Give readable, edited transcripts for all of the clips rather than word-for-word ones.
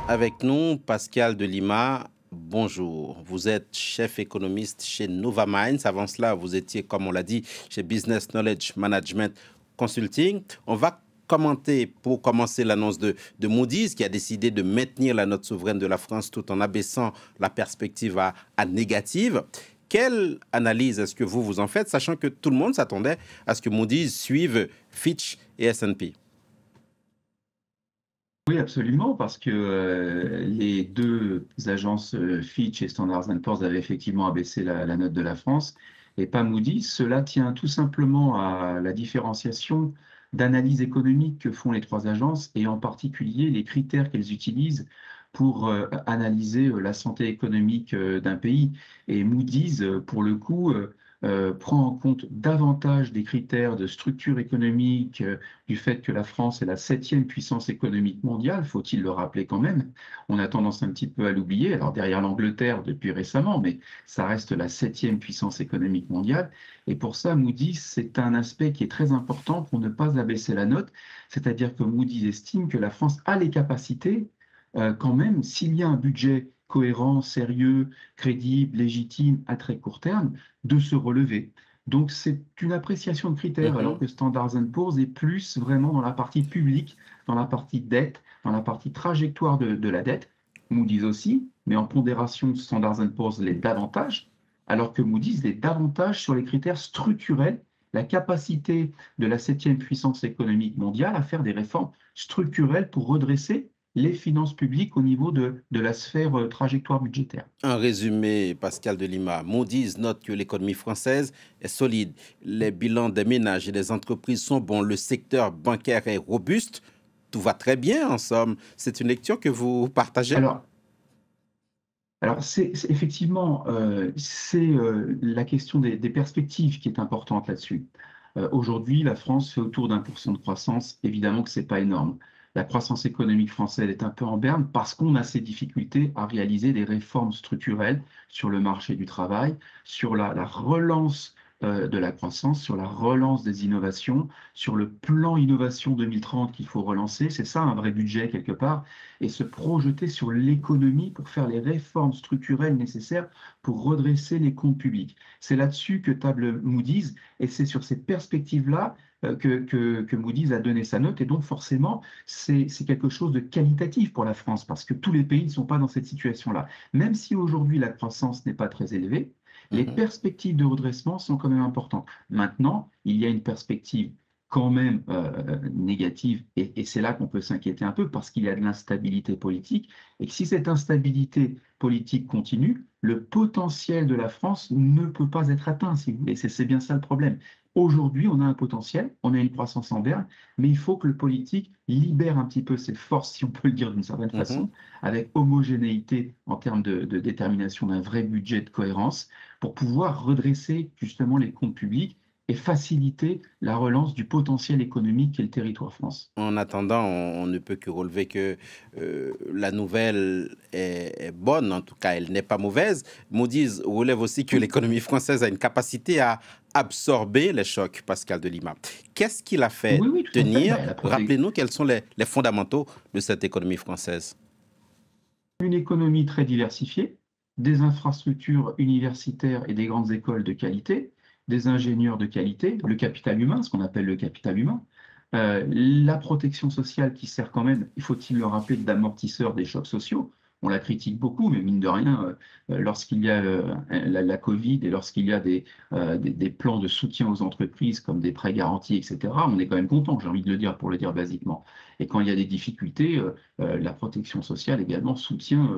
Avec nous, Pascal de Lima. Bonjour, vous êtes chef économiste chez Nova Minds. Avant cela, vous étiez, comme on l'a dit, chez Business Knowledge Management Consulting. On va commenter, pour commencer, l'annonce de Moody's qui a décidé de maintenir la note souveraine de la France tout en abaissant la perspective à négative. Quelle analyse est-ce que vous en faites, sachant que tout le monde s'attendait à ce que Moody's suive Fitch et S&P? Oui, absolument, parce que les deux agences Fitch et Standard Poor's avaient effectivement abaissé la note de la France et pas Moody's. Cela tient tout simplement à la différenciation d'analyse économique que font les trois agences et en particulier les critères qu'elles utilisent pour analyser la santé économique d'un pays. Et Moody's, pour le coup, prend en compte davantage des critères de structure économique, du fait que la France est la septième puissance économique mondiale, faut-il le rappeler quand même. On a tendance un petit peu à l'oublier, alors derrière l'Angleterre depuis récemment, mais ça reste la septième puissance économique mondiale. Et pour ça, Moody's, c'est un aspect qui est très important pour ne pas abaisser la note, c'est-à-dire que Moody's estime que la France a les capacités, quand même, s'il y a un budget cohérent, sérieux, crédible, légitime, à très court terme, de se relever. Donc, c'est une appréciation de critères, alors Mhm. que Standard Poor's est plus vraiment dans la partie publique, dans la partie dette, dans la partie trajectoire de la dette. Moody's aussi, mais en pondération, Standard Poor's l'est davantage, alors que Moody's l'est davantage sur les critères structurels, la capacité de la septième puissance économique mondiale à faire des réformes structurelles pour redresser les finances publiques au niveau de la sphère trajectoire budgétaire. En résumé, Pascal de Lima, Moody's note que l'économie française est solide. Les bilans des ménages et des entreprises sont bons. Le secteur bancaire est robuste. Tout va très bien, en somme. C'est une lecture que vous partagez? Alors, alors, effectivement, c'est la question des perspectives qui est importante là-dessus. Aujourd'hui, la France fait autour d'1% de croissance. Évidemment que c'est pas énorme. La croissance économique française est un peu en berne parce qu'on a ces difficultés à réaliser des réformes structurelles sur le marché du travail, sur la relance de la croissance, sur la relance des innovations, sur le plan innovation 2030 qu'il faut relancer. C'est ça un vrai budget quelque part et se projeter sur l'économie pour faire les réformes structurelles nécessaires pour redresser les comptes publics. C'est là-dessus que table Moody's et c'est sur ces perspectives-là que Moody's a donné sa note. Et donc, forcément, c'est quelque chose de qualitatif pour la France parce que tous les pays ne sont pas dans cette situation-là. Même si aujourd'hui la croissance n'est pas très élevée, les Mhm. perspectives de redressement sont quand même importantes. Maintenant, il y a une perspective quand même négative, et c'est là qu'on peut s'inquiéter un peu parce qu'il y a de l'instabilité politique, et que si cette instabilité politique continue, le potentiel de la France ne peut pas être atteint, si vous voulez. C'est bien ça le problème. Aujourd'hui, on a un potentiel, on a une croissance en berne, mais il faut que le politique libère un petit peu ses forces, si on peut le dire d'une certaine Mhm. façon, avec homogénéité en termes de détermination d'un vrai budget de cohérence, pour pouvoir redresser justement les comptes publics et faciliter la relance du potentiel économique qu'est le territoire France. En attendant, on ne peut que relever que la nouvelle est bonne, en tout cas, elle n'est pas mauvaise. Moody's relève aussi que Oui, l'économie française a une capacité à absorber les chocs, Pascal de Lima. Qu'est-ce qui l'a fait oui, oui, tout à fait. tenir? Ben, la proté- Rappelez-nous quels sont les fondamentaux de cette économie française. une économie très diversifiée, des infrastructures universitaires et des grandes écoles de qualité, des ingénieurs de qualité, le capital humain, ce qu'on appelle le capital humain, la protection sociale qui sert quand même, il faut-il le rappeler, d'amortisseur des chocs sociaux. On la critique beaucoup, mais mine de rien, lorsqu'il y a la Covid et lorsqu'il y a des plans de soutien aux entreprises comme des prêts garantis, etc., on est quand même content, j'ai envie de le dire pour le dire basiquement. Et quand il y a des difficultés, la protection sociale également soutient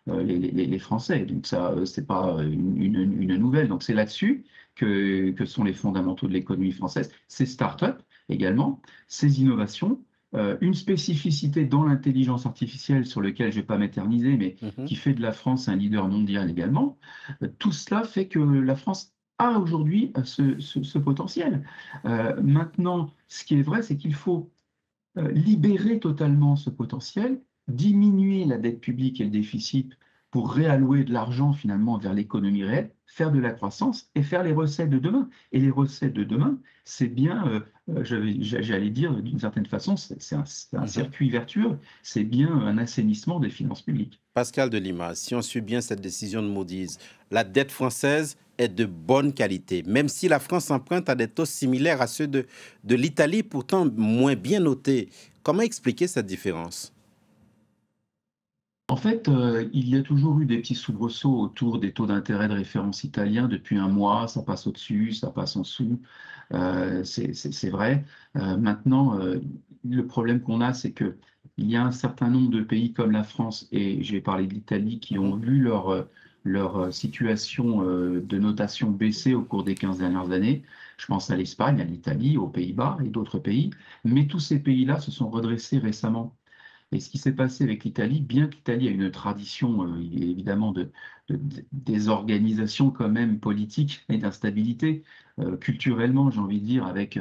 les Français. Donc ça, c'est pas une nouvelle. Donc c'est là-dessus que sont les fondamentaux de l'économie française. Ces startups également, ces innovations, une spécificité dans l'intelligence artificielle sur lequel je ne vais pas m'éterniser, mais Mhm. qui fait de la France un leader mondial également. Tout cela fait que la France a aujourd'hui ce potentiel. Maintenant, ce qui est vrai, c'est qu'il faut libérer totalement ce potentiel, diminuer la dette publique et le déficit pour réallouer de l'argent finalement vers l'économie réelle, faire de la croissance et faire les recettes de demain. Et les recettes de demain, c'est bien, j'allais dire d'une certaine façon, c'est un Mhm. circuit vertueux, c'est bien un assainissement des finances publiques. Pascal de Lima, si on suit bien cette décision de Moody's, la dette française est de bonne qualité, même si la France emprunte à des taux similaires à ceux de l'Italie, pourtant moins bien notés. Comment expliquer cette différence? En fait, il y a toujours eu des petits soubresauts autour des taux d'intérêt de référence italiens depuis un mois. Ça passe au-dessus, ça passe en dessous. C'est vrai. Maintenant, le problème qu'on a, c'est que il y a un certain nombre de pays comme la France, et je vais parler de l'Italie, qui Mhm. ont vu leur situation de notation baisser au cours des 15 dernières années. Je pense à l'Espagne, à l'Italie, aux Pays-Bas et d'autres pays. Mais tous ces pays-là se sont redressés récemment. Et ce qui s'est passé avec l'Italie, bien que l'Italie a une tradition évidemment de désorganisation quand même politique et d'instabilité, culturellement, j'ai envie de dire, avec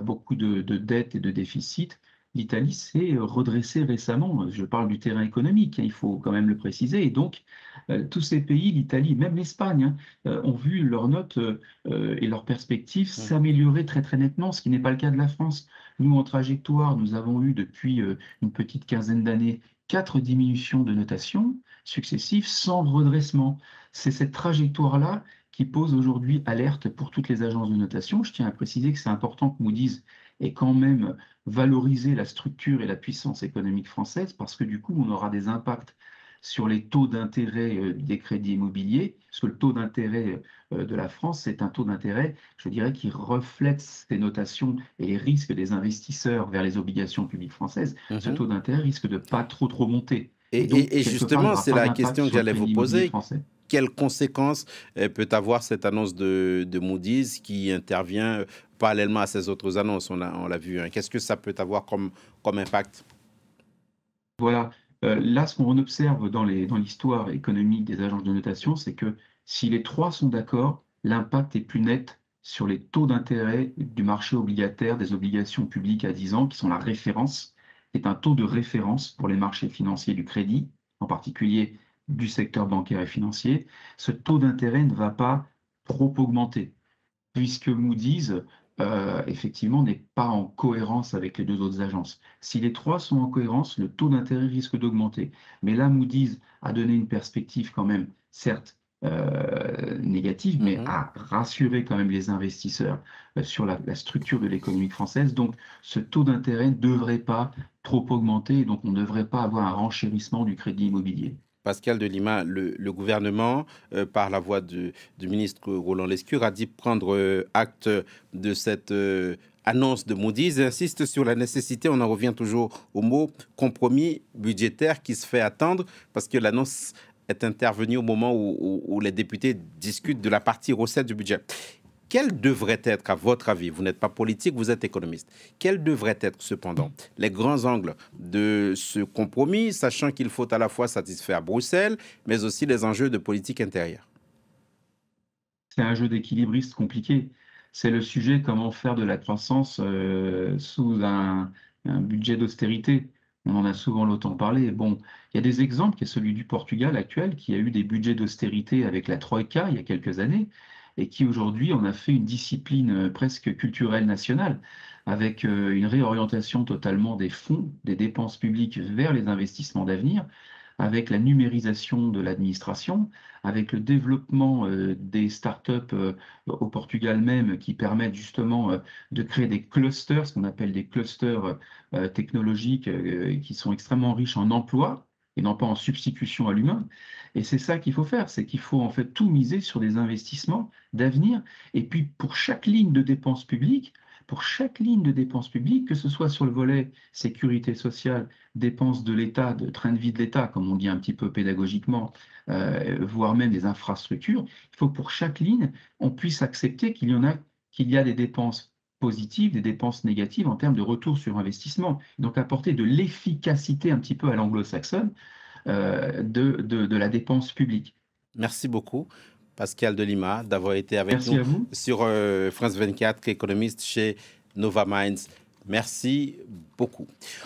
beaucoup de dettes et de déficits, l'Italie s'est redressée récemment. Je parle du terrain économique, hein, il faut quand même le préciser. Et donc, tous ces pays, l'Italie, même l'Espagne, hein, ont vu leurs notes et leurs perspectives Mhm. s'améliorer très très nettement, ce qui n'est pas le cas de la France. Nous, en trajectoire, nous avons eu depuis une petite quinzaine d'années, 4 diminutions de notation successives sans redressement. C'est cette trajectoire-là qui pose aujourd'hui alerte pour toutes les agences de notation. Je tiens à préciser que c'est important que Moody's ait quand même valorisé la structure et la puissance économique française parce que du coup, on aura des impacts sur les taux d'intérêt des crédits immobiliers, parce que le taux d'intérêt de la France, c'est un taux d'intérêt, je dirais, qui reflète ces notations et les risques des investisseurs vers les obligations publiques françaises. Ce Mhm. taux d'intérêt risque de pas trop monter. Et, Et donc, et quelque part, il n'y justement, aura c'est pas la d'impact question que sur le j'allais vous crédit immobilier poser. français. Quelles conséquences peut avoir cette annonce de Moody's qui intervient parallèlement à ces autres annonces? On l'a vu, hein. Qu'est-ce que ça peut avoir comme impact? Voilà. Là, ce qu'on observe dans l'histoire économique des agences de notation, c'est que si les trois sont d'accord, l'impact est plus net sur les taux d'intérêt du marché obligataire des obligations publiques à 10 ans, qui sont la référence, qui est un taux de référence pour les marchés financiers du crédit, en particulier du secteur bancaire et financier. Ce taux d'intérêt ne va pas trop augmenter puisque Moody's, effectivement, n'est pas en cohérence avec les deux autres agences. Si les trois sont en cohérence, le taux d'intérêt risque d'augmenter. Mais là, Moody's a donné une perspective quand même, certes négative, mais Mhm. a rassuré quand même les investisseurs sur la structure de l'économie française. Donc, ce taux d'intérêt ne devrait pas trop augmenter, et donc on ne devrait pas avoir un renchérissement du crédit immobilier. Pascal de Lima, le gouvernement, par la voix du ministre Roland Lescure, a dit prendre acte de cette annonce de Moody's et insiste sur la nécessité, on en revient toujours au mot, compromis budgétaire qui se fait attendre parce que l'annonce est intervenue au moment où les députés discutent de la partie recette du budget. Quels devraient être, à votre avis, vous n'êtes pas politique, vous êtes économiste, quels devraient être cependant les grands angles de ce compromis, sachant qu'il faut à la fois satisfaire Bruxelles, mais aussi les enjeux de politique intérieure? C'est un jeu d'équilibriste compliqué. C'est le sujet comment faire de la croissance sous un budget d'austérité. On en a souvent longtemps parlé. Bon, il y a des exemples, il y a celui du Portugal actuel qui a eu des budgets d'austérité avec la Troïka il y a quelques années et qui aujourd'hui en a fait une discipline presque culturelle nationale avec une réorientation totalement des fonds, des dépenses publiques vers les investissements d'avenir, avec la numérisation de l'administration, avec le développement des startups au Portugal même qui permettent justement de créer des clusters, ce qu'on appelle des clusters technologiques qui sont extrêmement riches en emplois et non pas en substitution à l'humain. Et c'est ça qu'il faut faire, c'est qu'il faut en fait tout miser sur des investissements d'avenir. Et puis pour chaque ligne de dépenses publiques, que ce soit sur le volet sécurité sociale, dépenses de l'État, de train de vie de l'État, comme on dit un petit peu pédagogiquement, voire même des infrastructures, il faut que pour chaque ligne, on puisse accepter qu'il y a des dépenses positives, des dépenses négatives en termes de retour sur investissement. Donc apporter de l'efficacité un petit peu à l'anglo-saxonne de la dépense publique. Merci beaucoup, Pascal de Lima, d'avoir été avec Merci nous à vous. sur France 24, économiste chez Nova Minds. Merci beaucoup.